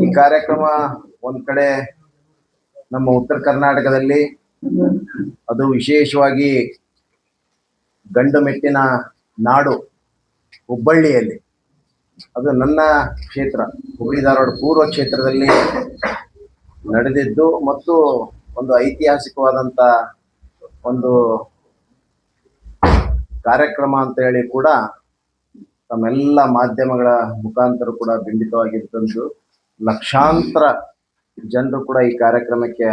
ಈ ಕಾರ್ಯಕ್ರಮ ಒಂದ್ ಕಡೆ ನಮ್ಮ ಉತ್ತರ ಕರ್ನಾಟಕದಲ್ಲಿ, ಅದು ವಿಶೇಷವಾಗಿ ಗಂಡು ಮೆಟ್ಟಿನ ನಾಡು ಹುಬ್ಬಳ್ಳಿಯಲ್ಲಿ, ಅದು ನನ್ನ ಕ್ಷೇತ್ರ ಹುಬ್ಬಳ್ಳಿ ಧಾರವಾಡ ಪೂರ್ವ ಕ್ಷೇತ್ರದಲ್ಲಿ ನಡೆದಿದ್ದು ಮತ್ತು ಒಂದು ಐತಿಹಾಸಿಕವಾದಂಥ ಒಂದು ಕಾರ್ಯಕ್ರಮ ಅಂತ ಹೇಳಿ ಕೂಡ ತಮ್ಮೆಲ್ಲ ಮಾಧ್ಯಮಗಳ ಮುಖಾಂತರ ಕೂಡ ಬಿಂಬಿತವಾಗಿದ್ದಂತು. ಲಕ್ಷಾಂತರ ಜನರು ಕೂಡ ಈ ಕಾರ್ಯಕ್ರಮಕ್ಕೆ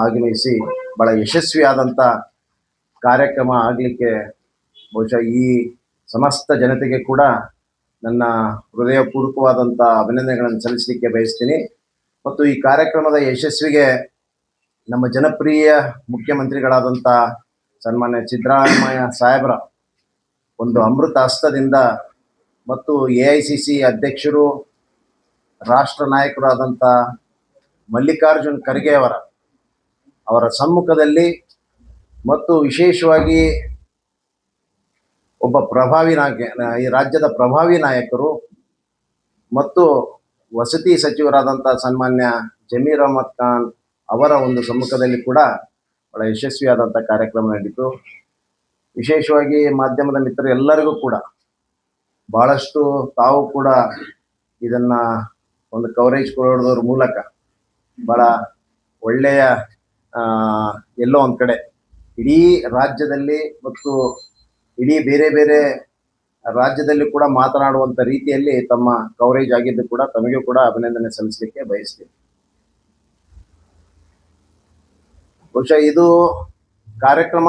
ಆಗಮಿಸಿ ಬಹಳ ಯಶಸ್ವಿಯಾದಂಥ ಕಾರ್ಯಕ್ರಮ ಆಗಲಿಕ್ಕೆ ಬಹುಶಃ ಈ ಸಮಸ್ತ ಜನತೆಗೆ ಕೂಡ ನನ್ನ ಹೃದಯಪೂರ್ವಕವಾದಂಥ ಅಭಿನಂದನೆಗಳನ್ನು ಸಲ್ಲಿಸಲಿಕ್ಕೆ ಬಯಸ್ತೀನಿ. ಮತ್ತು ಈ ಕಾರ್ಯಕ್ರಮದ ಯಶಸ್ವಿಗೆ ನಮ್ಮ ಜನಪ್ರಿಯ ಮುಖ್ಯಮಂತ್ರಿಗಳಾದಂಥ ಸನ್ಮಾನ್ಯ ಸಿದ್ದರಾಮಯ್ಯ ಸಾಹೇಬರ ಒಂದು ಅಮೃತ ಹಸ್ತದಿಂದ ಮತ್ತು AICC ಅಧ್ಯಕ್ಷರು, ರಾಷ್ಟ್ರ ನಾಯಕರಾದಂಥ ಮಲ್ಲಿಕಾರ್ಜುನ್ ಖರ್ಗೆ ಅವರ ಸಮ್ಮುಖದಲ್ಲಿ ಮತ್ತು ವಿಶೇಷವಾಗಿ ಒಬ್ಬ ಪ್ರಭಾವಿ ಈ ರಾಜ್ಯದ ಪ್ರಭಾವಿ ನಾಯಕರು ಮತ್ತು ವಸತಿ ಸಚಿವರಾದಂಥ ಸನ್ಮಾನ್ಯ ಜಮೀರ್ ಅಹಮದ್ ಖಾನ್ ಅವರ ಒಂದು ಸಮ್ಮುಖದಲ್ಲಿ ಕೂಡ ಬಹಳ ಯಶಸ್ವಿಯಾದಂಥ ಕಾರ್ಯಕ್ರಮ ನಡೀತು. ವಿಶೇಷವಾಗಿ ಮಾಧ್ಯಮದ ಮಿತ್ರರು ಎಲ್ಲರಿಗೂ ಕೂಡ ಬಹಳಷ್ಟು ತಾವು ಕೂಡ ಇದನ್ನ ಒಂದು ಕವರೇಜ್ ಕೊಡೋದ್ರ ಮೂಲಕ ಬಹಳ ಒಳ್ಳೆಯ ಎಲ್ಲೋ ಒಂದು ಕಡೆ ಇಡೀ ರಾಜ್ಯದಲ್ಲಿ ಮತ್ತು ಇಡೀ ಬೇರೆ ಬೇರೆ ರಾಜ್ಯದಲ್ಲಿ ಕೂಡ ಮಾತನಾಡುವಂಥ ರೀತಿಯಲ್ಲಿ ತಮ್ಮ ಕವರೇಜ್ ಆಗಿದ್ದು ಕೂಡ ತಮಗೂ ಕೂಡ ಅಭಿನಂದನೆ ಸಲ್ಲಿಸಲಿಕ್ಕೆ ಬಯಸ್ತೀನಿ. ಬಹುಶಃ ಇದು ಕಾರ್ಯಕ್ರಮ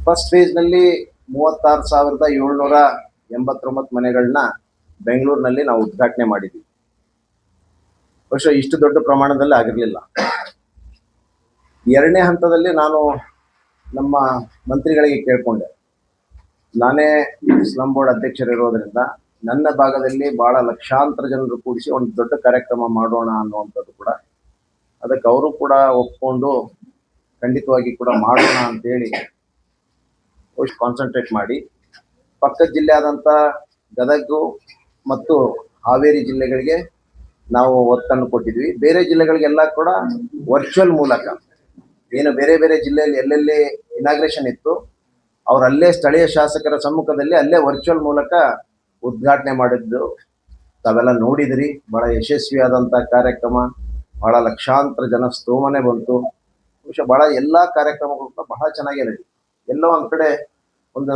ಫಸ್ಟ್ ಫೇಸ್ನಲ್ಲಿ 36,789 ಮನೆಗಳನ್ನ ಬೆಂಗಳೂರಿನಲ್ಲಿ ನಾವು ಉದ್ಘಾಟನೆ ಮಾಡಿದ್ವಿ. ಬಹುಶಃ ಇಷ್ಟು ದೊಡ್ಡ ಪ್ರಮಾಣದಲ್ಲಿ ಆಗಿರಲಿಲ್ಲ. ಎರಡನೇ ಹಂತದಲ್ಲಿ ನಾನು ನಮ್ಮ ಮಂತ್ರಿಗಳಿಗೆ ಕೇಳ್ಕೊಂಡೆ, ನಾನೇ ಸ್ಲಂ ಬೋರ್ಡ್ ಅಧ್ಯಕ್ಷರಿರೋದ್ರಿಂದ ನನ್ನ ಭಾಗದಲ್ಲಿ ಬಹಳ ಲಕ್ಷಾಂತರ ಜನರು ಕೂಡಿಸಿ ಒಂದು ದೊಡ್ಡ ಕಾರ್ಯಕ್ರಮ ಮಾಡೋಣ ಅನ್ನುವಂಥದ್ದು ಕೂಡ, ಅದಕ್ಕೆ ಅವರು ಕೂಡ ಒಪ್ಕೊಂಡು ಖಂಡಿತವಾಗಿ ಕೂಡ ಮಾಡೋಣ ಅಂತೇಳಿ ಕಾನ್ಸಂಟ್ರೇಟ್ ಮಾಡಿ ಪಕ್ಕದ ಜಿಲ್ಲೆ ಆದಂಥ ಗದಗ ಮತ್ತು ಹಾವೇರಿ ಜಿಲ್ಲೆಗಳಿಗೆ ನಾವು ಒತ್ತನ್ನು ಕೊಟ್ಟಿದ್ವಿ. ಬೇರೆ ಜಿಲ್ಲೆಗಳಿಗೆಲ್ಲ ಕೂಡ ವರ್ಚುವಲ್ ಮೂಲಕ, ಏನು ಬೇರೆ ಬೇರೆ ಜಿಲ್ಲೆಯಲ್ಲಿ ಎಲ್ಲೆಲ್ಲಿ ಇನಾಗ್ರೇಷನ್ ಇತ್ತು ಅವರಲ್ಲೇ ಸ್ಥಳೀಯ ಶಾಸಕರ ಸಮ್ಮುಖದಲ್ಲಿ ಅಲ್ಲೇ ವರ್ಚುವಲ್ ಮೂಲಕ ಉದ್ಘಾಟನೆ ಮಾಡಿದ್ದು ತಾವೆಲ್ಲ ನೋಡಿದ್ರಿ. ಬಹಳ ಯಶಸ್ವಿಯಾದಂಥ ಕಾರ್ಯಕ್ರಮ, ಬಹಳ ಲಕ್ಷಾಂತರ ಜನ ಸ್ತೋಮನೆ ಬಂತು. ಬಹುಶಃ ಬಹಳ ಎಲ್ಲ ಕಾರ್ಯಕ್ರಮಗಳು ಕೂಡ ಬಹಳ ಚೆನ್ನಾಗಿ ನಡೀತು. ಎಲ್ಲೋ ಒಂದು ಕಡೆ ಒಂದು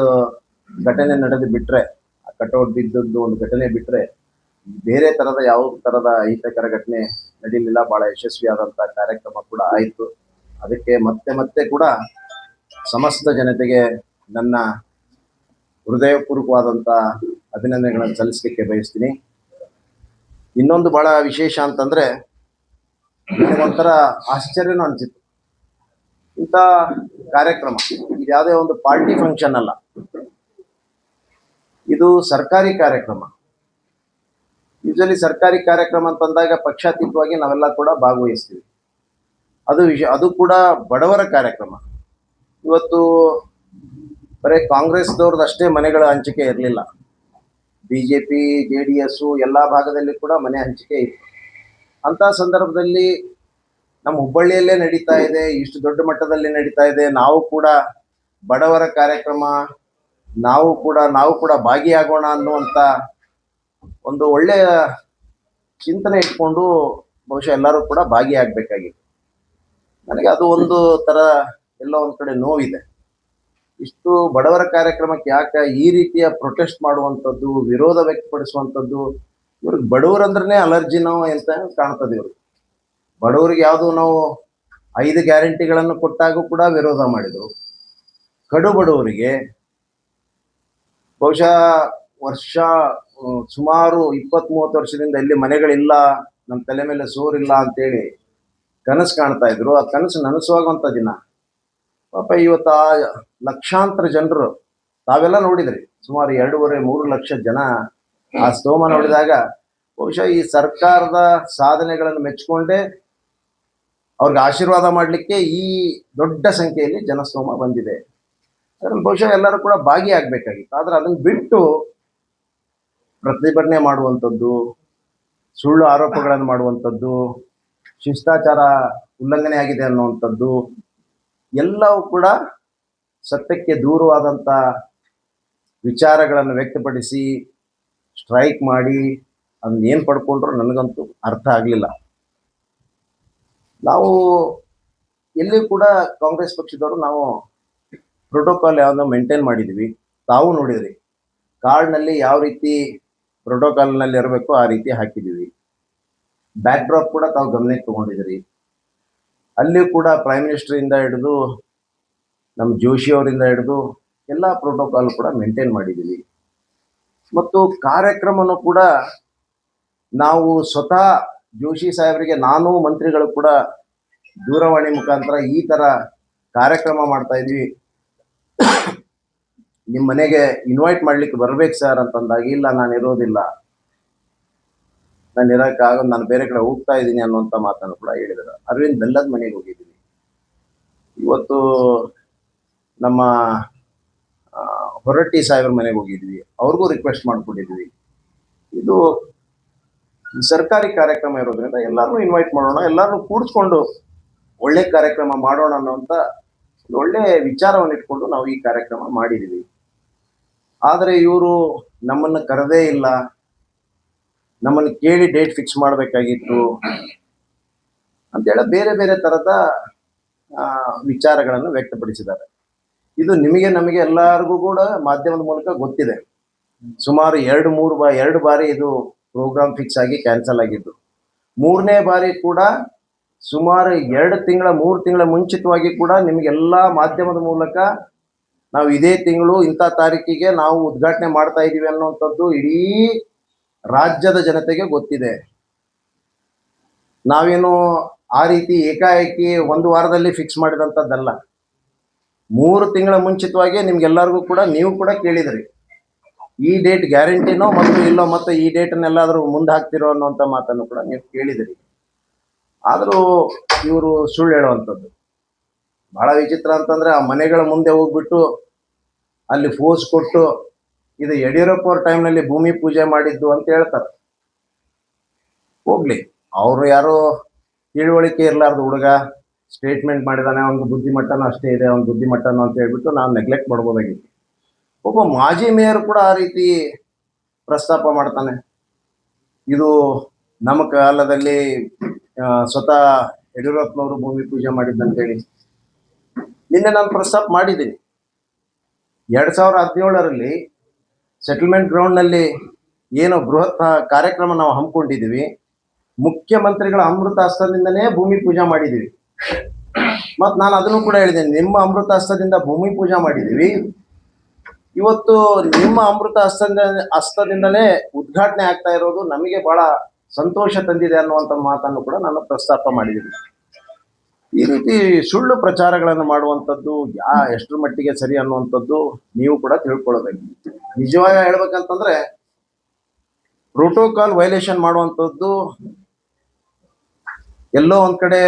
ಘಟನೆ ನಡೆದು ಬಿಟ್ರೆ, ಆ ಕಟೌಟ್ ಬಿದ್ದದ್ದು ಒಂದು ಘಟನೆ ಬಿಟ್ರೆ ಬೇರೆ ಥರದ ಯಾವ ಥರದ ಅಹಿತಕರ ಘಟನೆ ನಡೀಲಿಲ್ಲ. ಬಹಳ ಯಶಸ್ವಿಯಾದಂಥ ಕಾರ್ಯಕ್ರಮ ಕೂಡ ಆಯಿತು. ಅದಕ್ಕೆ ಮತ್ತೆ ಕೂಡ ಸಮಸ್ತ ಜನತೆಗೆ ನನ್ನ ಹೃದಯಪೂರ್ವಕವಾದಂಥ ಅಭಿನಂದನೆಗಳನ್ನು ಸಲ್ಲಿಸಲಿಕ್ಕೆ ಬಯಸ್ತೀನಿ. ಇನ್ನೊಂದು ಬಹಳ ವಿಶೇಷ ಅಂತಂದರೆ, ಒಂಥರ ಆಶ್ಚರ್ಯನೂ ಅನಿಸಿತ್ತು. ಇಂಥ ಕಾರ್ಯಕ್ರಮ ಇದು ಯಾವುದೇ ಒಂದು ಪಾರ್ಟಿ ಫಂಕ್ಷನ್ ಅಲ್ಲ, ಇದು ಸರ್ಕಾರಿ ಕಾರ್ಯಕ್ರಮ. ಯೂಶಲಿ ಸರ್ಕಾರಿ ಕಾರ್ಯಕ್ರಮ ಅಂತಂದಾಗ ಪಕ್ಷಾತೀತವಾಗಿ ನಾವೆಲ್ಲ ಕೂಡ ಭಾಗವಹಿಸ್ತೀವಿ. ಅದು ಕೂಡ ಬಡವರ ಕಾರ್ಯಕ್ರಮ. ಇವತ್ತು ಬರೀ ಕಾಂಗ್ರೆಸ್ದವ್ರದ್ದು ಅಷ್ಟೇ ಮನೆಗಳ ಹಂಚಿಕೆ ಇರಲಿಲ್ಲ, BJP JDS ಎಲ್ಲ ಭಾಗದಲ್ಲಿ ಕೂಡ ಮನೆ ಹಂಚಿಕೆ ಇತ್ತು. ಅಂಥ ಸಂದರ್ಭದಲ್ಲಿ ನಮ್ಮ ಹುಬ್ಬಳ್ಳಿಯಲ್ಲೇ ನಡೀತಾ ಇದೆ, ಇಷ್ಟು ದೊಡ್ಡ ಮಟ್ಟದಲ್ಲಿ ನಡೀತಾ ಇದೆ, ನಾವು ಕೂಡ ಬಡವರ ಕಾರ್ಯಕ್ರಮ, ನಾವು ಕೂಡ ಭಾಗಿಯಾಗೋಣ ಅನ್ನುವಂಥ ಒಂದು ಒಳ್ಳೆಯ ಚಿಂತನೆ ಇಟ್ಕೊಂಡು ಬಹುಶಃ ಎಲ್ಲರೂ ಕೂಡ ಭಾಗಿಯಾಗಬೇಕಾಗಿತ್ತು. ನನಗೆ ಅದು ಒಂದು ಥರ ಎಲ್ಲೋ ಒಂದು ಕಡೆ ನೋವಿದೆ. ಇಷ್ಟು ಬಡವರ ಕಾರ್ಯಕ್ರಮಕ್ಕೆ ಯಾಕೆ ಈ ರೀತಿಯ ಪ್ರೊಟೆಸ್ಟ್ ಮಾಡುವಂಥದ್ದು, ವಿರೋಧ ವ್ಯಕ್ತಪಡಿಸುವಂಥದ್ದು? ಇವ್ರಿಗೆ ಬಡವರಂದ್ರೆ ಅಲರ್ಜಿನೋ ಅಂತ ಕಾಣ್ತದೆ. ಇವ್ರಿಗೆ ಬಡವರಿಗೆ ಯಾವುದು ನಾವು 5 ಗ್ಯಾರಂಟಿಗಳನ್ನು ಕೊಟ್ಟಾಗೂ ಕೂಡ ವಿರೋಧ ಮಾಡಿದರು. ಕಡು ಬಡವರಿಗೆ ಬಹುಶಃ ಸುಮಾರು 20-30 ವರ್ಷದಿಂದ ಇಲ್ಲಿ ಮನೆಗಳಿಲ್ಲ, ನಮ್ಮ ತಲೆ ಮೇಲೆ ಸೋರಿಲ್ಲ ಅಂತೇಳಿ ಕನಸು ಕಾಣ್ತಾ ಇದ್ರು. ಆ ಕನಸು ನನಸುವಾಗುವಂಥ ದಿನ. ಪಾಪ ಇವತ್ತು ಆ ಲಕ್ಷಾಂತರ ಜನರು, ತಾವೆಲ್ಲ ನೋಡಿದ್ರಿ, ಸುಮಾರು 2.5-3 ಲಕ್ಷ ಜನ ಆ ಸ್ತೋಮ ನೋಡಿದಾಗ ಬಹುಶಃ ಈ ಸರ್ಕಾರದ ಸಾಧನೆಗಳನ್ನು ಮೆಚ್ಚಿಕೊಂಡೇ ಅವ್ರಿಗೆ ಆಶೀರ್ವಾದ ಮಾಡಲಿಕ್ಕೆ ಈ ದೊಡ್ಡ ಸಂಖ್ಯೆಯಲ್ಲಿ ಜನಸ್ತೋಮ ಬಂದಿದೆ. ಅದ್ರಲ್ಲಿ ಬಹುಶಃ ಎಲ್ಲರೂ ಕೂಡ ಭಾಗಿಯಾಗಬೇಕಾಗಿತ್ತು. ಆದರೆ ಅದನ್ನು ಬಿಟ್ಟು ಪ್ರತಿಭಟನೆ ಮಾಡುವಂಥದ್ದು, ಸುಳ್ಳು ಆರೋಪಗಳನ್ನು ಮಾಡುವಂಥದ್ದು, ಶಿಷ್ಟಾಚಾರ ಉಲ್ಲಂಘನೆ ಆಗಿದೆ ಅನ್ನುವಂಥದ್ದು ಎಲ್ಲವೂ ಕೂಡ ಸತ್ಯಕ್ಕೆ ದೂರವಾದಂಥ ವಿಚಾರಗಳನ್ನು ವ್ಯಕ್ತಪಡಿಸಿ ಸ್ಟ್ರೈಕ್ ಮಾಡಿ ಅದನ್ನ ಏನು ಪಡ್ಕೊಂಡ್ರು ನನಗಂತೂ ಅರ್ಥ ಆಗಲಿಲ್ಲ. ನಾವು ಎಲ್ಲಿ ಕೂಡ ಕಾಂಗ್ರೆಸ್ ಪಕ್ಷದವರು ನಾವು ಪ್ರೋಟೋಕಾಲ್ ಯಾವುದೋ ಮೇಂಟೈನ್ ಮಾಡಿದ್ವಿ. ತಾವು ನೋಡಿದ್ರಿ ಕಾರ್ಡ್ನಲ್ಲಿ ಯಾವ ರೀತಿ ಪ್ರೋಟೋಕಾಲ್ನಲ್ಲಿ ಇರಬೇಕು ಆ ರೀತಿ ಹಾಕಿದ್ದೀವಿ. ಬ್ಯಾಕ್ ಡ್ರಾಪ್ ಕೂಡ ತಾವು ಗಮನಕ್ಕೆ ತಗೊಂಡಿದ್ದೀರಿ. ಅಲ್ಲಿಯೂ ಕೂಡ ಪ್ರೈಮ್ ಮಿನಿಸ್ಟರಿಂದ ಹಿಡಿದು ನಮ್ಮ ಜೋಶಿ ಅವರಿಂದ ಹಿಡಿದು ಎಲ್ಲ ಪ್ರೋಟೋಕಾಲ್ ಕೂಡ ಮೇಂಟೈನ್ ಮಾಡಿದ್ದೀವಿ. ಮತ್ತು ಕಾರ್ಯಕ್ರಮನೂ ಕೂಡ ನಾವು ಸ್ವತಃ ಜೋಶಿ ಸಾಹೇಬರಿಗೆ ನಾನು ಮಂತ್ರಿಗಳು ಕೂಡ ದೂರವಾಣಿ ಮುಖಾಂತರ ಈ ಥರ ಕಾರ್ಯಕ್ರಮ ಮಾಡ್ತಾ ಇದ್ವಿ, ನಿಮ್ಮ ಮನೆಗೆ ಇನ್ವೈಟ್ ಮಾಡ್ಲಿಕ್ಕೆ ಬರ್ಬೇಕು ಸರ್ ಅಂತಂದಾಗ, ಇಲ್ಲ ನಾನು ಇರೋದಿಲ್ಲ, ನಾನು ಇರೋಕ್ಕಾಗ ನಾನು ಬೇರೆ ಕಡೆ ಹೋಗ್ತಾ ಇದ್ದೀನಿ ಅನ್ನುವಂಥ ಮಾತನ್ನು ಕೂಡ ಹೇಳಿದರು. ಅರವಿಂದ್ ಬೆಲ್ಲದ ಮನೆಗೆ ಹೋಗಿದ್ದೀನಿ. ಇವತ್ತು ನಮ್ಮ ಹೊರಟ್ಟಿ ಸಾಹೇಬ್ರ ಮನೆಗೆ ಹೋಗಿದ್ವಿ, ಅವ್ರಿಗೂ ರಿಕ್ವೆಸ್ಟ್ ಮಾಡ್ಕೊಂಡಿದ್ವಿ. ಇದು ಸರ್ಕಾರಿ ಕಾರ್ಯಕ್ರಮ ಇರೋದ್ರಿಂದ ಎಲ್ಲರನ್ನೂ ಇನ್ವೈಟ್ ಮಾಡೋಣ, ಎಲ್ಲರನ್ನೂ ಕೂಡಿಸ್ಕೊಂಡು ಒಳ್ಳೆ ಕಾರ್ಯಕ್ರಮ ಮಾಡೋಣ ಅನ್ನೋಂಥ ಒಳ್ಳೆ ವಿಚಾರವನ್ನು ಇಟ್ಕೊಂಡು ನಾವು ಈ ಕಾರ್ಯಕ್ರಮ ಮಾಡಿದ್ದೀವಿ. ಆದರೆ ಇವರು ನಮ್ಮನ್ನು ಕರೆದೇ ಇಲ್ಲ, ನಮ್ಮನ್ನು ಕೇಳಿ ಡೇಟ್ ಫಿಕ್ಸ್ ಮಾಡಬೇಕಾಗಿತ್ತು ಅಂತೇಳಿ ಬೇರೆ ಬೇರೆ ಥರದ ವಿಚಾರಗಳನ್ನು ವ್ಯಕ್ತಪಡಿಸಿದ್ದಾರೆ. ಇದು ನಿಮಗೆ ನಮಗೆ ಎಲ್ಲರಿಗೂ ಕೂಡ ಮಾಧ್ಯಮದ ಮೂಲಕ ಗೊತ್ತಿದೆ. ಸುಮಾರು ಎರಡು ಬಾರಿ ಇದು ಪ್ರೋಗ್ರಾಮ್ ಫಿಕ್ಸ್ ಆಗಿ ಕ್ಯಾನ್ಸಲ್ ಆಗಿದ್ದು. 3ನೇ ಬಾರಿ ಕೂಡ ಸುಮಾರು 3 ತಿಂಗಳ ಮುಂಚಿತವಾಗಿ ಕೂಡ ನಿಮಗೆಲ್ಲ ಮಾಧ್ಯಮದ ಮೂಲಕ ನಾವು ಇದೇ ತಿಂಗಳು ಇಂಥ ತಾರೀಕಿಗೆ ನಾವು ಉದ್ಘಾಟನೆ ಮಾಡ್ತಾ ಇದ್ದೀವಿ ಅನ್ನುವಂಥದ್ದು ಇಡೀ ರಾಜ್ಯದ ಜನತೆಗೆ ಗೊತ್ತಿದೆ. ನಾವೇನು ಆ ರೀತಿ ಏಕಾಏಕಿ ಒಂದು ವಾರದಲ್ಲಿ ಫಿಕ್ಸ್ ಮಾಡಿದಂಥದ್ದಲ್ಲ. 3 ತಿಂಗಳ ಮುಂಚಿತವಾಗಿ ನಿಮ್ಗೆಲ್ಲರಿಗೂ ಕೂಡ ನೀವು ಕೂಡ ಕೇಳಿದ್ರಿ, ಈ ಡೇಟ್ ಗ್ಯಾರಂಟಿನೋ ಮತ್ತು ಇಲ್ಲೋ, ಮತ್ತು ಈ ಡೇಟನ್ನೆಲ್ಲಾದರೂ ಮುಂದೆ ಹಾಕ್ತಿರೋ ಅನ್ನೋಂಥ ಮಾತನ್ನು ಕೂಡ ನೀವು ಕೇಳಿದಿರಿ. ಆದರೂ ಇವರು ಸುಳ್ಳು ಹೇಳುವಂಥದ್ದು ಬಹಳ ವಿಚಿತ್ರ ಅಂತಂದರೆ, ಆ ಮನೆಗಳ ಮುಂದೆ ಹೋಗ್ಬಿಟ್ಟು ಅಲ್ಲಿ ಫೋರ್ಸ್ ಕೊಟ್ಟು ಇದು ಯಡಿಯೂರಪ್ಪ ಅವ್ರ ಟೈಮ್ನಲ್ಲಿ ಭೂಮಿ ಪೂಜೆ ಮಾಡಿದ್ದು ಅಂತ ಹೇಳ್ತಾರೆ. ಹೋಗ್ಲಿ, ಅವರು ಯಾರೋ ತಿಳುವಳಿಕೆ ಇರಲಾರ್ದು ಹುಡುಗ ಸ್ಟೇಟ್ಮೆಂಟ್ ಮಾಡಿದಾನೆ, ಅವ್ನಿಗೆ ಬುದ್ಧಿಮಟ್ಟನೂ ಅಷ್ಟೇ ಇದೆ, ಅವ್ನ ಬುದ್ಧಿಮಟ್ಟನೂ ಅಂತ ಹೇಳ್ಬಿಟ್ಟು ನಾವು ನೆಗ್ಲೆಕ್ಟ್ ಮಾಡ್ಬೋದಾಗಿತ್ತು. ಒಬ್ಬ ಮಾಜಿ ಮೇಯರ್ ಕೂಡ ಆ ರೀತಿ ಪ್ರಸ್ತಾಪ ಮಾಡ್ತಾನೆ, ಇದು ನಮ್ಮ ಕಾಲದಲ್ಲಿ ಸ್ವತಃ ಯಡಿಯೂರಪ್ಪನವರು ಭೂಮಿ ಪೂಜೆ ಮಾಡಿದ್ದಂತೇಳಿ. ನಿನ್ನೆ ನಾನು ಪ್ರಸ್ತಾಪ ಮಾಡಿದ್ದೀನಿ. 2017ರಲ್ಲಿ ಸೆಟಲ್ಮೆಂಟ್ ಗ್ರೌಂಡ್ನಲ್ಲಿ ಏನು ಬೃಹತ್ ಕಾರ್ಯಕ್ರಮ ನಾವು ಹಮ್ಮಿಕೊಂಡಿದ್ದೀವಿ, ಮುಖ್ಯಮಂತ್ರಿಗಳ ಅಮೃತ ಹಸ್ತದಿಂದನೇ ಭೂಮಿ ಪೂಜೆ ಮಾಡಿದ್ದೀವಿ. ಮತ್ತು ನಾನು ಅದನ್ನು ಕೂಡ ಹೇಳಿದ್ದೇನೆ, ನಿಮ್ಮ ಅಮೃತ ಹಸ್ತದಿಂದ ಭೂಮಿ ಪೂಜೆ ಮಾಡಿದ್ದೀವಿ, ಇವತ್ತು ನಿಮ್ಮ ಅಮೃತ ಹಸ್ತದಿಂದಲೇ ಉದ್ಘಾಟನೆ ಆಗ್ತಾ ಇರೋದು ನಮಗೆ ಬಹಳ ಸಂತೋಷ ತಂದಿದೆ ಅನ್ನುವಂಥ ಮಾತನ್ನು ಕೂಡ ನಾನು ಪ್ರಸ್ತಾಪ ಮಾಡಿದ್ದೀನಿ. ಈ ರೀತಿ ಸುಳ್ಳು ಪ್ರಚಾರಗಳನ್ನು ಮಾಡುವಂಥದ್ದು ಎಷ್ಟರ ಮಟ್ಟಿಗೆ ಸರಿ ಅನ್ನುವಂಥದ್ದು ನೀವು ಕೂಡ ತಿಳ್ಕೊಳ್ಬೇಕು. ನಿಜವಾಗಿ ಹೇಳ್ಬೇಕಂತಂದ್ರೆ ಪ್ರೋಟೋಕಾಲ್ ವೈಲೇಷನ್ ಮಾಡುವಂಥದ್ದು ಎಲ್ಲೋ ಒಂದ್ ಕಡೆ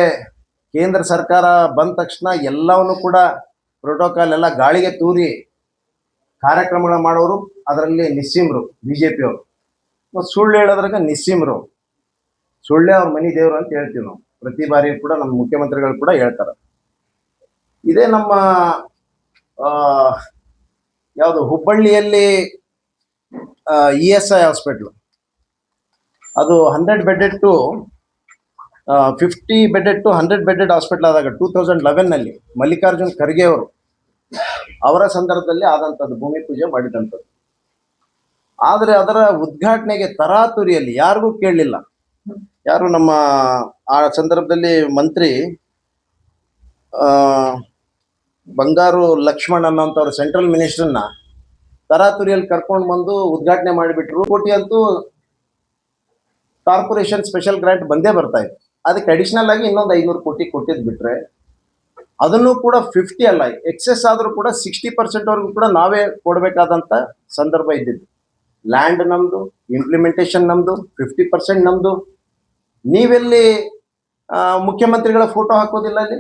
ಕೇಂದ್ರ ಸರ್ಕಾರ ಬಂದ ತಕ್ಷಣ ಎಲ್ಲವನ್ನು ಕೂಡ ಪ್ರೋಟೋಕಾಲ್ ಎಲ್ಲ ಗಾಳಿಗೆ ತೂರಿ ಕಾರ್ಯಕ್ರಮಗಳ ಮಾಡೋರು ಅದರಲ್ಲಿ ನಿಸ್ಸೀಮರು ಬಿಜೆಪಿಯವರು. ಸುಳ್ಳು ಹೇಳೋದ್ರಾಗ ನಿಸ್ಸೀಮರು, ಸುಳ್ಳೇ ಅವ್ರ ಮನಿ ದೇವರು ಅಂತ ಹೇಳ್ತೀವಿ ನಾವು. ಪ್ರತಿ ಬಾರಿ ಕೂಡ ನಮ್ಮ ಮುಖ್ಯಮಂತ್ರಿಗಳು ಕೂಡ ಹೇಳ್ತಾರೆ. ಇದೇ ನಮ್ಮ ಯಾವುದು ಹುಬ್ಬಳ್ಳಿಯಲ್ಲಿ ESI ಹಾಸ್ಪಿಟ್ಲು, ಅದು 100 bedded to 50 bedded to 100 bedded hospital ಆದಾಗ 2011ನಲ್ಲಿ ಮಲ್ಲಿಕಾರ್ಜುನ್ ಖರ್ಗೆ ಅವರು ಅವರ ಸಂದರ್ಭದಲ್ಲಿ ಆದಂಥದ್ದು, ಭೂಮಿ ಪೂಜೆ ಮಾಡಿದಂಥದ್ದು. ಆದರೆ ಅದರ ಉದ್ಘಾಟನೆಗೆ ತರಾತುರಿಯಲ್ಲಿ ಯಾರಿಗೂ ಕೇಳಲಿಲ್ಲ. ಯಾರು ನಮ್ಮ ಆ ಸಂದರ್ಭದಲ್ಲಿ ಮಂತ್ರಿ ಬಂಗಾರು ಲಕ್ಷ್ಮಣ್ ಅನ್ನೋಂಥವ್ರು ಸೆಂಟ್ರಲ್ ಮಿನಿಸ್ಟರ್ನ ತರಾತುರಿಯಲ್ಲಿ ಕರ್ಕೊಂಡು ಬಂದು ಉದ್ಘಾಟನೆ ಮಾಡಿಬಿಟ್ರು. ಕೋಟಿ ಅಂತೂ ಕಾರ್ಪೊರೇಷನ್ ಸ್ಪೆಷಲ್ ಗ್ರಾಂಟ್ ಬಂದೇ ಬರ್ತಾ ಇತ್ತು. ಅದಕ್ಕೆ ಅಡಿಷನಲ್ ಆಗಿ ಇನ್ನೊಂದು 500 ಕೋಟಿ ಕೊಟ್ಟಿದ್ದು ಬಿಟ್ರೆ, ಅದನ್ನು ಕೂಡ 50 ಅಲ್ಲ, ಎಕ್ಸೆಸ್ ಆದರೂ ಕೂಡ 60% ವರೆಗೂ ಕೂಡ ನಾವೇ ಕೊಡಬೇಕಾದಂಥ ಸಂದರ್ಭ ಇದ್ದಿದ್ದು. ಲ್ಯಾಂಡ್ ನಮ್ಮದು, ಇಂಪ್ಲಿಮೆಂಟೇಷನ್ ನಮ್ಮದು, 50% ನಮ್ಮದು. ನೀವೆಲ್ಲಿ ಮುಖ್ಯಮಂತ್ರಿಗಳ ಫೋಟೋ ಹಾಕೋದಿಲ್ಲ, ಅಲ್ಲಿ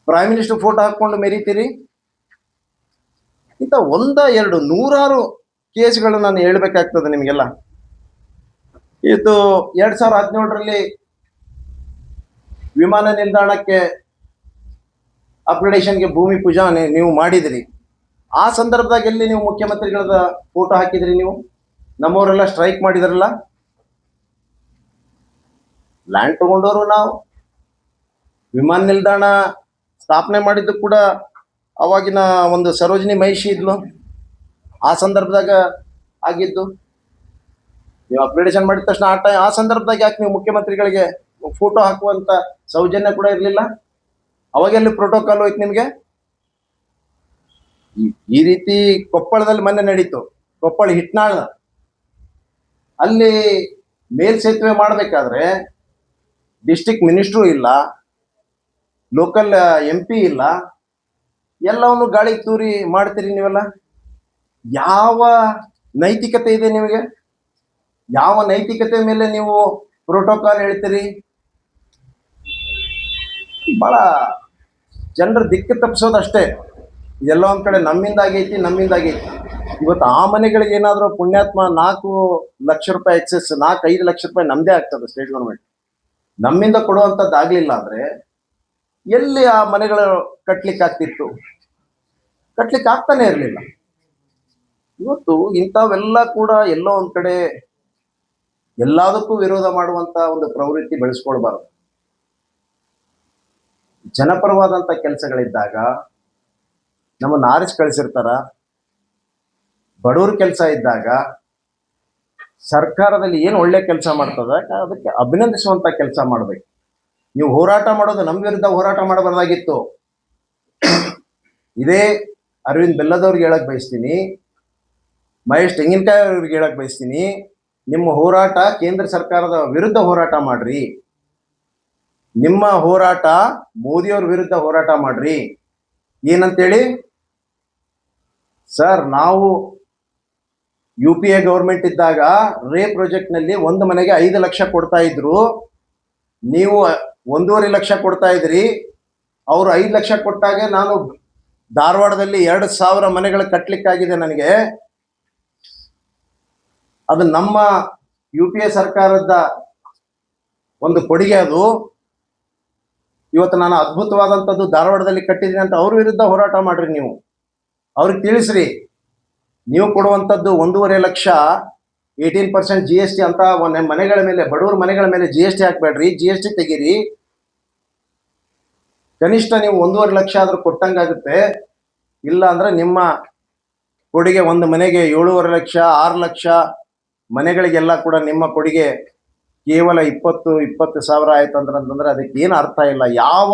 ಪ್ರೈಮ್ ಮಿನಿಸ್ಟರ್ ಫೋಟೋ ಹಾಕ್ಕೊಂಡು ಮೆರಿತೀರಿ. ಇಂಥ 1, 2, 100 ಕೇಸ್ಗಳು ನಾನು ಹೇಳ್ಬೇಕಾಗ್ತದೆ ನಿಮಗೆಲ್ಲ. ಇದು 2017ರಲ್ಲಿ ವಿಮಾನ ನಿಲ್ದಾಣಕ್ಕೆ ಅಪ್ಗ್ರೇಡೇಷನ್ಗೆ ಭೂಮಿ ಪೂಜಾ ನೀವು ಮಾಡಿದಿರಿ. ಆ ಸಂದರ್ಭದಾಗ ಎಲ್ಲಿ ನೀವು ಮುಖ್ಯಮಂತ್ರಿಗಳ ಫೋಟೋ ಹಾಕಿದ್ರಿ? ನೀವು ನಮ್ಮವರೆಲ್ಲ ಸ್ಟ್ರೈಕ್ ಮಾಡಿದ್ರಲ್ಲ, ಲ್ಯಾಂಡ್ ತಗೊಂಡವರು ನಾವು. ವಿಮಾನ ನಿಲ್ದಾಣ ಸ್ಥಾಪನೆ ಮಾಡಿದ್ದು ಕೂಡ ಅವಾಗಿನ ಒಂದು ಸರೋಜಿನಿ ಮಹಿಷಿ ಇದ್ಲು, ಆ ಸಂದರ್ಭದಾಗ ಆಗಿದ್ದು. ನೀವು ಅಪ್ಗ್ರೇಡೇಷನ್ ಮಾಡಿದ ತಕ್ಷಣ ಆ ಸಂದರ್ಭದಾಗ ಯಾಕೆ ನೀವು ಮುಖ್ಯಮಂತ್ರಿಗಳಿಗೆ ಫೋಟೋ ಹಾಕುವಂತ ಸೌಜನ್ಯ ಕೂಡ ಇರಲಿಲ್ಲ? ಅವಾಗೆಲ್ಲಿ ಪ್ರೋಟೋಕಾಲ್ ಹೋಯ್ತು ನಿಮಗೆ? ಈ ರೀತಿ ಕೊಪ್ಪಳದಲ್ಲಿ ಮೊನ್ನೆ ನಡೀತು. ಕೊಪ್ಪಳ ಹಿಟ್ನಾಳ ಅಲ್ಲಿ ಮೇಲ್ ಸೇತುವೆ ಮಾಡಬೇಕಾದ್ರೆ ಡಿಸ್ಟ್ರಿಕ್ಟ್ ಮಿನಿಸ್ಟ್ರು ಇಲ್ಲ, ಲೋಕಲ್ MP ಇಲ್ಲ, ಎಲ್ಲವನ್ನು ಗಾಳಿ ತೂರಿ ಮಾಡ್ತೀರಿ ನೀವೆಲ್ಲ. ಯಾವ ನೈತಿಕತೆ ಇದೆ ನಿಮಗೆ? ಯಾವ ನೈತಿಕತೆ ಮೇಲೆ ನೀವು ಪ್ರೋಟೋಕಾಲ್ ಹೇಳ್ತೀರಿ? ಬಹಳ ಜನರ ದಿಕ್ಕು ತಪ್ಪಿಸೋದಷ್ಟೇ. ಇದೆಲ್ಲ ಒಂದ್ ಕಡೆ ನಮ್ಮಿಂದ ಆಗೈತಿ. ಇವತ್ತು ಆ ಮನೆಗಳಿಗೆ ಏನಾದರೂ ಪುಣ್ಯಾತ್ಮ 4 ಲಕ್ಷ ರೂಪಾಯಿ ಎಕ್ಸೆಸ್, 4-5 ಲಕ್ಷ ರೂಪಾಯಿ ನಮ್ದೇ ಆಗ್ತದೆ ಸ್ಟೇಟ್ ಗೌರ್ಮೆಂಟ್. ನಮ್ಮಿಂದ ಕೊಡುವಂಥದ್ದು ಆಗ್ಲಿಲ್ಲ ಅಂದ್ರೆ ಎಲ್ಲಿ ಆ ಮನೆಗಳು ಕಟ್ಲಿಕ್ಕೆ ಆಗ್ತಿತ್ತು? ಕಟ್ಲಿಕ್ಕೆ ಆಗ್ತಾನೆ ಇರಲಿಲ್ಲ. ಇವತ್ತು ಇಂಥವೆಲ್ಲ ಕೂಡ ಎಲ್ಲೋ ಒಂದ್ ಕಡೆ ಎಲ್ಲದಕ್ಕೂ ವಿರೋಧ ಮಾಡುವಂತ ಒಂದು ಪ್ರವೃತ್ತಿ ಬೆಳೆಸ್ಕೊಳ್ಬಾರ್ದು. ಜನಪರವಾದಂತ ಕೆಲಸಗಳಿದ್ದಾಗ ನಮ್ಮನ್ನ ಆರಿಸಿ ಕಳಿಸಿರ್ತಾರ. ಬಡವ್ರ ಕೆಲಸ ಇದ್ದಾಗ ಸರ್ಕಾರದಲ್ಲಿ ಏನು ಒಳ್ಳೆ ಕೆಲಸ ಮಾಡ್ತದ ಅದಕ್ಕೆ ಅಭಿನಂದಿಸುವಂತ ಕೆಲಸ ಮಾಡ್ಬೇಕು. ನೀವು ಹೋರಾಟ ಮಾಡೋದು ನಮ್ಮ ವಿರುದ್ಧ ಹೋರಾಟ ಮಾಡಬಾರ್ದಾಗಿತ್ತು. ಇದೇ ಅರವಿಂದ್ ಬೆಲ್ಲದವ್ರಿಗೆ ಹೇಳಕ್ ಬಯಸ್ತೀನಿ, ಮಹೇಶ್ ತೆಂಗಿನಕಾಯಿ ಅವ್ರಿಗೆ ಹೇಳಕ್ ಬಯಸ್ತೀನಿ, ನಿಮ್ಮ ಹೋರಾಟ ಕೇಂದ್ರ ಸರ್ಕಾರದ ವಿರುದ್ಧ ಹೋರಾಟ ಮಾಡ್ರಿ. ನಿಮ್ಮ ಹೋರಾಟ ಮೋದಿಯವ್ರ ವಿರುದ್ಧ ಹೋರಾಟ ಮಾಡ್ರಿ. ಏನಂತೇಳಿ? ಸರ್, ನಾವು UPA ಗೌರ್ಮೆಂಟ್ ಇದ್ದಾಗ ರೇ ಪ್ರಾಜೆಕ್ಟ್ ನಲ್ಲಿ ಒಂದು ಮನೆಗೆ 5 ಲಕ್ಷ ಕೊಡ್ತಾ ಇದ್ರು, ನೀವು 1.5 ಲಕ್ಷ ಕೊಡ್ತಾ ಇದ್ರಿ. ಅವ್ರು 5 ಲಕ್ಷ ಕೊಟ್ಟಾಗ ನಾನು ಧಾರವಾಡದಲ್ಲಿ 2,000 ಮನೆಗಳು ಕಟ್ಲಿಕ್ಕಾಗಿದೆ ನನಗೆ. ಅದು ನಮ್ಮ UPA ಸರ್ಕಾರದ ಒಂದು ಕೊಡುಗೆ. ಅದು ಇವತ್ತು ನಾನು ಅದ್ಭುತವಾದಂಥದ್ದು ಧಾರವಾಡದಲ್ಲಿ ಕಟ್ಟಿದ್ದೀನಿ ಅಂತ ಅವ್ರ ವಿರುದ್ಧ ಹೋರಾಟ ಮಾಡ್ರಿ. ನೀವು ಅವ್ರಿಗೆ ತಿಳಿಸ್ರಿ, ನೀವು ಕೊಡುವಂಥದ್ದು 1.5 ಲಕ್ಷ 18% GST ಅಂತ ಮನೆಗಳ ಮೇಲೆ, ಬಡವರ ಮನೆಗಳ ಮೇಲೆ GST ಹಾಕ್ಬೇಡ್ರಿ, GST ತೆಗೀರಿ. ಕನಿಷ್ಠ ನೀವು 1.5 ಲಕ್ಷ ಆದ್ರೂ ಕೊಟ್ಟಂಗಾಗುತ್ತೆ. ಇಲ್ಲ ಅಂದ್ರೆ ನಿಮ್ಮ ಕೊಡುಗೆ ಒಂದು ಮನೆಗೆ 7.5 ಲಕ್ಷ 6 ಲಕ್ಷ ಮನೆಗಳಿಗೆಲ್ಲ ಕೂಡ ನಿಮ್ಮ ಕೊಡುಗೆ ಕೇವಲ 20 ಸಾವಿರ ಆಯ್ತು ಅಂತಂದ್ರೆ ಅದಕ್ಕೆ ಏನು ಅರ್ಥ ಇಲ್ಲ. ಯಾವ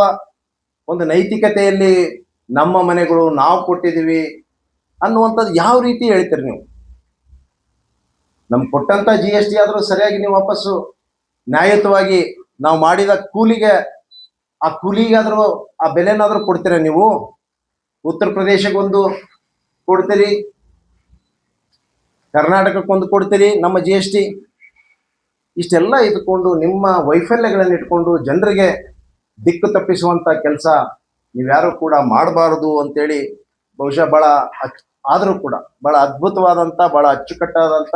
ಒಂದು ನೈತಿಕತೆಯಲ್ಲಿ ನಮ್ಮ ಮನೆಗಳು ನಾವು ಕೊಟ್ಟಿದ್ದೀವಿ ಅನ್ನುವಂಥದ್ದು ಯಾವ ರೀತಿ ಹೇಳ್ತೀರಿ ನೀವು? ನಮ್ಗೆ ಕೊಟ್ಟಂತ GST ಆದ್ರೂ ಸರಿಯಾಗಿ ನೀವು ವಾಪಸ್ಸು ನ್ಯಾಯಯುತವಾಗಿ ನಾವು ಮಾಡಿದ ಕೂಲಿಗೆ, ಆ ಕೂಲಿಗಾದ್ರೂ ಆ ಬೆಲೆನಾದ್ರೂ ಕೊಡ್ತೀರಾ ನೀವು? ಉತ್ತರ ಪ್ರದೇಶಕ್ಕೊಂದು ಕೊಡ್ತೀರಿ, ಕರ್ನಾಟಕಕ್ಕೊಂದು ಕೊಡ್ತೀರಿ ನಮ್ಮ GST. ಇಷ್ಟೆಲ್ಲ ಇದ್ಕೊಂಡು ನಿಮ್ಮ ವೈಫಲ್ಯಗಳನ್ನು ಇಟ್ಕೊಂಡು ಜನರಿಗೆ ದಿಕ್ಕು ತಪ್ಪಿಸುವಂತ ಕೆಲಸ ನೀವ್ಯಾರು ಕೂಡ ಮಾಡಬಾರದು ಅಂತೇಳಿ ಬಹುಶಃ ಆದರೂ ಕೂಡ ಬಹಳ ಅದ್ಭುತವಾದಂಥ, ಬಹಳ ಅಚ್ಚುಕಟ್ಟಾದಂಥ,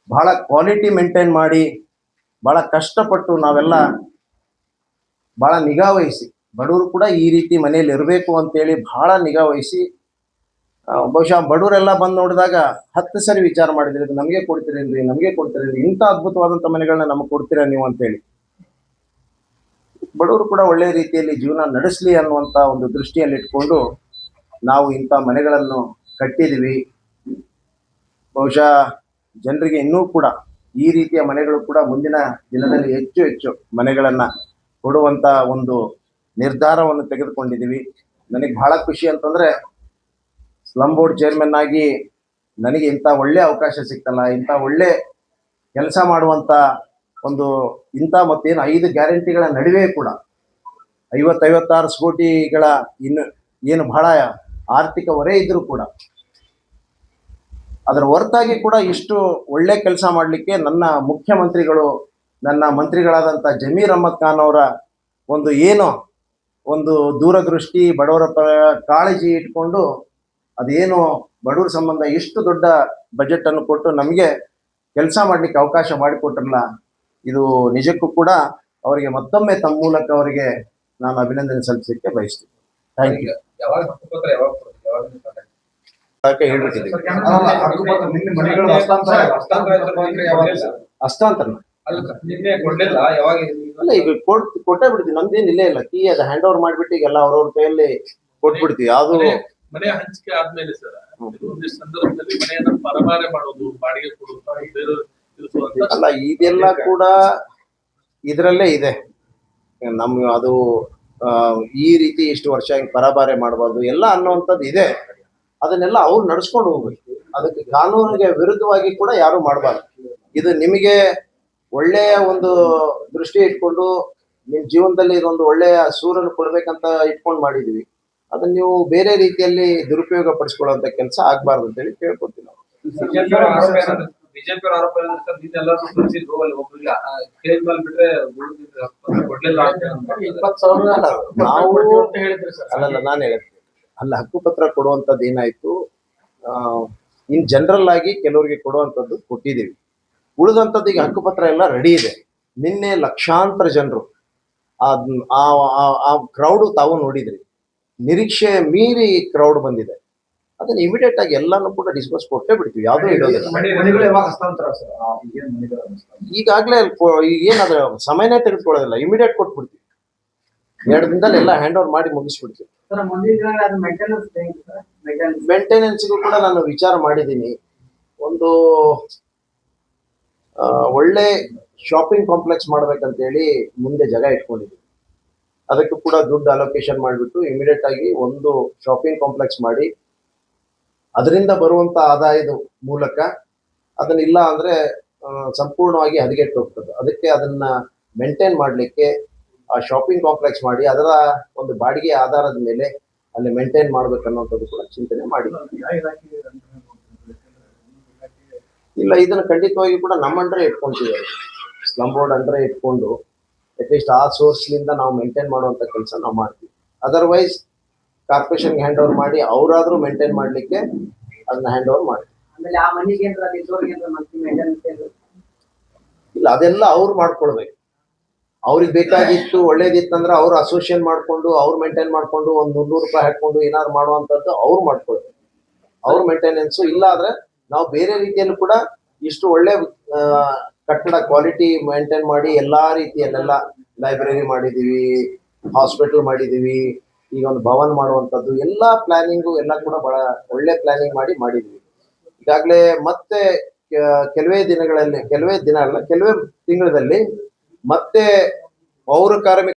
ಬಹಳ ಕ್ವಾಲಿಟಿ ಮೇಂಟೈನ್ ಮಾಡಿ, ಬಹಳ ಕಷ್ಟಪಟ್ಟು ನಾವೆಲ್ಲ ಬಹಳ ನಿಗಾ ವಹಿಸಿ, ಬಡವರು ಕೂಡ ಈ ರೀತಿ ಮನೆಯಲ್ಲಿ ಇರಬೇಕು ಅಂತೇಳಿ ಬಹಳ ನಿಗಾ ವಹಿಸಿ, ಬಹುಶಃ ಬಡವರೆಲ್ಲ ಬಂದು ನೋಡಿದಾಗ 10 ಸರಿ ವಿಚಾರ ಮಾಡಿದ್ರಿ, ಇದು ನಮಗೆ ಕೊಡ್ತೀರೇನ್ರಿ, ಇಂಥ ಅದ್ಭುತವಾದಂಥ ಮನೆಗಳನ್ನ ನಮಗೆ ಕೊಡ್ತೀರಾ ನೀವು ಅಂತೇಳಿ. ಬಡವರು ಕೂಡ ಒಳ್ಳೆ ರೀತಿಯಲ್ಲಿ ಜೀವನ ನಡೆಸಲಿ ಅನ್ನುವಂಥ ಒಂದು ದೃಷ್ಟಿಯಲ್ಲಿ ಇಟ್ಕೊಂಡು ನಾವು ಇಂಥ ಮನೆಗಳನ್ನು ಕಟ್ಟಿದ್ವಿ. ಬಹುಶಃ ಜನರಿಗೆ ಇನ್ನೂ ಕೂಡ ಈ ರೀತಿಯ ಮನೆಗಳು ಕೂಡ ಮುಂದಿನ ದಿನದಲ್ಲಿ ಹೆಚ್ಚು ಮನೆಗಳನ್ನ ಕೊಡುವಂತ ಒಂದು ನಿರ್ಧಾರವನ್ನು ತೆಗೆದುಕೊಂಡಿದ್ದೀವಿ. ನನಗೆ ಬಹಳ ಖುಷಿ ಅಂತಂದ್ರೆ, ಸ್ಲಮ್ ಬೋರ್ಡ್ ಚೇರ್ಮನ್ ಆಗಿ ನನಗೆ ಇಂಥ ಒಳ್ಳೆ ಅವಕಾಶ ಸಿಕ್ತಲ್ಲ, ಇಂಥ ಒಳ್ಳೆ ಕೆಲಸ ಮಾಡುವಂತ ಒಂದು ಇಂಥ ಮತ್ತೇನು 5 ಗ್ಯಾರಂಟಿಗಳ ನಡುವೆ ಕೂಡ 50-56 ಕೋಟಿಗಳ ಏನು ಬಹಳ ಆರ್ಥಿಕ ಹೊರೆ ಇದ್ರೂ ಕೂಡ ಅದರ ಹೊರತಾಗಿ ಕೂಡ ಇಷ್ಟು ಒಳ್ಳೆ ಕೆಲಸ ಮಾಡಲಿಕ್ಕೆ ನನ್ನ ಮುಖ್ಯಮಂತ್ರಿಗಳು, ನನ್ನ ಮಂತ್ರಿಗಳಾದಂಥ ಜಮೀರ್ ಅಹ್ಮದ್ ಖಾನ್ ಅವರ ಒಂದು ದೂರದೃಷ್ಟಿ, ಬಡವರ ಕಾಳಜಿ ಇಟ್ಕೊಂಡು ಅದೇನು ಬಡವರ ಸಂಬಂಧ ಇಷ್ಟು ದೊಡ್ಡ ಬಜೆಟ್ ಅನ್ನು ಕೊಟ್ಟು ನಮಗೆ ಕೆಲಸ ಮಾಡ್ಲಿಕ್ಕೆ ಅವಕಾಶ ಮಾಡಿಕೊಟ್ರಲ್ಲ, ಇದು ನಿಜಕ್ಕೂ ಕೂಡ ಅವರಿಗೆ ಮತ್ತೊಮ್ಮೆ ತಮ್ಮ ಮೂಲಕ ಅವರಿಗೆ ನಾನು ಅಭಿನಂದನೆ ಸಲ್ಲಿಸಲಿಕ್ಕೆ ಬಯಸ್ತೀನಿ. Thank you. ಯಾವಾಗ ಹಕ್ಕುಪತ್ರ ಯಾವಾಗ ಕೊಡ್ತೀವಿ? ಯಾವಾಗ ಹೇಳ್ಬಿಟ್ಟಿದ್ದೀವಿ ಅಲ್ಲ, ಹಕ್ಕುಪತ್ರ ನಿನ್ನೆ ಮನೆಗಳು ಹಸ್ತಾಂತರ ಅಲ್ಲ ನಿನ್ನೆ ಕೊಡ್ಲಿಲ್ಲ, ಯಾವಾಗ? ಅಲ್ಲ, ಈಗ ಕೊಟ್ಟೇ ಬಿಡ್ತೀವಿ, ನಮ್ದೇನು ಇಲ್ಲೇ ಇಲ್ಲ. ಕೀ ಅದು ಹ್ಯಾಂಡ್ ಓವರ್ ಮಾಡ್ಬಿಟ್ಟು ಈಗ ಎಲ್ಲ ಅವ್ರವ್ರ ಕೈಯಲ್ಲಿ ಕೊಟ್ಬಿಡ್ತೀವಿ. ಯಾವ್ದು ಮನೆ ಹಂಚಿಕೆ ಆದ್ಮೇಲೆ ಸರ್ ಒಂದಿಷ್ಟು ಸಂದರ್ಭದಲ್ಲಿ ಮನೆಯನ್ನ ಪರಭಾರೆ ಮಾಡೋದು, ಬಾಡಿಗೆ ಕೊಡೋದು, ಬೇರೆ ಇರಿಸುವಂತ ಅಲ್ಲ, ಇದೆಲ್ಲ ಕೂಡ ಇದರಲ್ಲೇ ಇದೆ. ಅದು ಈ ರೀತಿ ಇಷ್ಟು ವರ್ಷ ಹಿಂಗ್ ಪರಭಾರೆ ಮಾಡಬಾರ್ದು ಎಲ್ಲ ಅನ್ನುವಂಥದ್ದು ಇದೆ. ಅದನ್ನೆಲ್ಲ ಅವ್ರು ನಡ್ಸ್ಕೊಂಡು ಹೋಗ್ಬೇಕು. ಅದಕ್ಕೆ ಕಾನೂನಿಗೆ ವಿರುದ್ಧವಾಗಿ ಕೂಡ ಯಾರು ಮಾಡಬಾರ್ದು. ಇದು ನಿಮಗೆ ಒಳ್ಳೆಯ ಒಂದು ದೃಷ್ಟಿ ಇಟ್ಕೊಂಡು ನಿಮ್ ಜೀವನದಲ್ಲಿ ಇದೊಂದು ಒಳ್ಳೆಯ ಸೂರನ್ನು ಕೊಡ್ಬೇಕಂತ ಇಟ್ಕೊಂಡು ಮಾಡಿದೀವಿ. ಅದನ್ನ ನೀವು ಬೇರೆ ರೀತಿಯಲ್ಲಿ ದುರುಪಯೋಗ ಪಡಿಸ್ಕೊಳ್ಳುವಂತ ಕೆಲಸ ಆಗ್ಬಾರ್ದು ಅಂತ ಹೇಳಿ ಕೇಳ್ಕೊತೀವಿ ನಾವು. ಬಿಜೆಪಿ ಆರೋಪ ಏನಂದ್ರೆ ಸರ್, ನೀವೆಲ್ಲರೂ ಕಳಿಸಿದ್ರು ಅಲ್ಲಿ ಒಬ್ಬರಿಗೆ ಕೇಸ್ ಮೇಲೆ ಬಿಟ್ರೆ ಕೊಡ್ಲಿಲ್ಲ ನಾವು ಅಲ್ಲಲ್ಲ, ನಾನು ಹೇಳ್ತೀನಿ ಅಲ್ಲ, ಹಕ್ಕುಪತ್ರ ಕೊಡುವಂಥದ್ದು ಏನಾಯ್ತು, ಇನ್ ಜನರಲ್ ಆಗಿ ಕೆಲವರಿಗೆ ಕೊಡುವಂಥದ್ದು ಕೊಟ್ಟಿದ್ದೀವಿ. ಉಳಿದಂಥದ್ದು ಈಗ ಹಕ್ಕುಪತ್ರ ಎಲ್ಲ ರೆಡಿ ಇದೆ. ನಿನ್ನೆ ಲಕ್ಷಾಂತರ ಜನರು ಆ ಕ್ರೌಡ್ ತಾವು ನೋಡಿದ್ರಿ. ನಿರೀಕ್ಷೆ ಮೀರಿ ಕ್ರೌಡ್ ಬಂದಿದೆ. ಅದನ್ನ ಇಮಿಡಿಯೇಟ್ ಆಗಿ ಎಲ್ಲಾನು ಕೂಡ ಡಿಸ್ಪೋಸ್ ಕೊಟ್ಟೇ ಬಿಡ್ತೀವಿ, ಯಾವುದೂ ಇಡೋದಿಲ್ಲ. ಮನೆಗಳು ಯಾವಾಗ ಹಸ್ತಾಂತರ ಸರ್? ಈಗಾಗಲೇ ಏನಾದ್ರೆ ಸಮಯನೇ ತೆಗೆದುಕೊಳ್ಳೋದಿಲ್ಲ, ಇಮಿಡಿಯೇಟ್ ಕೊಟ್ಬಿಡ್ತೀವಿ. 2 ದಿನದಲ್ಲಿ ಎಲ್ಲ ಹ್ಯಾಂಡ್ ಓವರ್ ಮಾಡಿ ಮುಗಿಸ್ಬಿಡ್ತೀವಿ. ಮೇಂಟೆನೆನ್ಸ್ಗೂ ಕೂಡ ನಾನು ವಿಚಾರ ಮಾಡಿದ್ದೀನಿ. ಒಂದು ಒಳ್ಳೆ ಶಾಪಿಂಗ್ ಕಾಂಪ್ಲೆಕ್ಸ್ ಮಾಡ್ಬೇಕಂತ ಹೇಳಿ ಮುಂದೆ ಜಾಗ ಇಟ್ಕೊಂಡಿದ್ದೀವಿ. ಅದಕ್ಕೂ ಕೂಡ ದುಡ್ಡು ಅಲೋಕೇಶನ್ ಮಾಡಿಬಿಟ್ಟು ಇಮಿಡಿಯೇಟ್ ಆಗಿ ಒಂದು ಶಾಪಿಂಗ್ ಕಾಂಪ್ಲೆಕ್ಸ್ ಮಾಡಿ ಅದರಿಂದ ಬರುವಂತ ಆದಾಯದ ಮೂಲಕ ಅದನ್ನಿಲ್ಲ ಅಂದ್ರೆ ಸಂಪೂರ್ಣವಾಗಿ ಹದಗೆಟ್ಟು ಹೋಗ್ತದೆ. ಅದಕ್ಕೆ ಅದನ್ನ ಮೇಂಟೈನ್ ಮಾಡಲಿಕ್ಕೆ ಆ ಶಾಪಿಂಗ್ ಕಾಂಪ್ಲೆಕ್ಸ್ ಮಾಡಿ ಅದರ ಒಂದು ಬಾಡಿಗೆ ಆಧಾರದ ಮೇಲೆ ಅಲ್ಲಿ ಮೇಂಟೈನ್ ಮಾಡ್ಬೇಕನ್ನೋಂಥದ್ದು ಕೂಡ ಚಿಂತನೆ ಮಾಡಿ. ಇಲ್ಲ, ಇದನ್ನು ಖಂಡಿತವಾಗಿ ಕೂಡ ನಮ್ಮ ಅಂಡರೇ ಇಟ್ಕೊಂತೀವಿ. ಸ್ಲಮ್ ಬೋರ್ಡ್ ಅಂಡರೇ ಇಟ್ಕೊಂಡು ಅಟ್ಲೀಸ್ಟ್ ಆ ಸೋರ್ಸ್ನಿಂದ ನಾವು ಮೇಂಟೈನ್ ಮಾಡುವಂತ ಕೆಲಸ ನಾವು ಮಾಡ್ತೀವಿ. ಅದರ್ವೈಸ್ ಕಾರ್ಪೊರೇಷನ್ಗೆ ಹ್ಯಾಂಡ್ ಓವರ್ ಮಾಡಿ ಅವರಾದ್ರೂ ಮೇಂಟೈನ್ ಮಾಡ್ಲಿಕ್ಕೆ ಅದನ್ನ ಹ್ಯಾಂಡ್ ಓವರ್ ಮಾಡಿ. ಇಲ್ಲ, ಅದೆಲ್ಲ ಅವ್ರು ಮಾಡ್ಕೊಳ್ಬೇಕು. ಅವ್ರಿಗೆ ಬೇಕಾಗಿತ್ತು, ಒಳ್ಳೇದಿತ್ತಂದ್ರೆ ಅವ್ರು ಅಸೋಸಿಯೇಟ್ ಮಾಡ್ಕೊಂಡು ಅವ್ರು ಮೇಂಟೈನ್ ಮಾಡ್ಕೊಂಡು ಒಂದು 100 ರೂಪಾಯಿ ಹಾಕೊಂಡು ಏನಾದ್ರು ಮಾಡುವಂಥದ್ದು ಅವ್ರು ಮಾಡ್ಕೊಳ್ಬೇಕು. ಅವ್ರ ಮೇಂಟೆನೆನ್ಸು ಇಲ್ಲ ಆದ್ರೆ ನಾವು ಬೇರೆ ರೀತಿಯಲ್ಲೂ ಕೂಡ ಇಷ್ಟು ಒಳ್ಳೆ ಕಟ್ಟಡ ಕ್ವಾಲಿಟಿ ಮೇಂಟೈನ್ ಮಾಡಿ ಎಲ್ಲಾ ರೀತಿಯಲ್ಲೆಲ್ಲ ಲೈಬ್ರರಿ ಮಾಡಿದೀವಿ, ಹಾಸ್ಪಿಟಲ್ ಮಾಡಿದೀವಿ, ಈಗ ಒಂದು ಭವನ್ ಮಾಡುವಂಥದ್ದು ಎಲ್ಲ ಪ್ಲಾನಿಂಗು ಎಲ್ಲ ಕೂಡ ಬಹಳ ಒಳ್ಳೆ ಪ್ಲಾನಿಂಗ್ ಮಾಡಿದೀವಿ. ಈಗಾಗಲೇ ಮತ್ತೆ ಕೆಲವೇ ತಿಂಗಳಲ್ಲಿ ಮತ್ತೆ ಪೌರ ಕಾರ್ಮಿಕ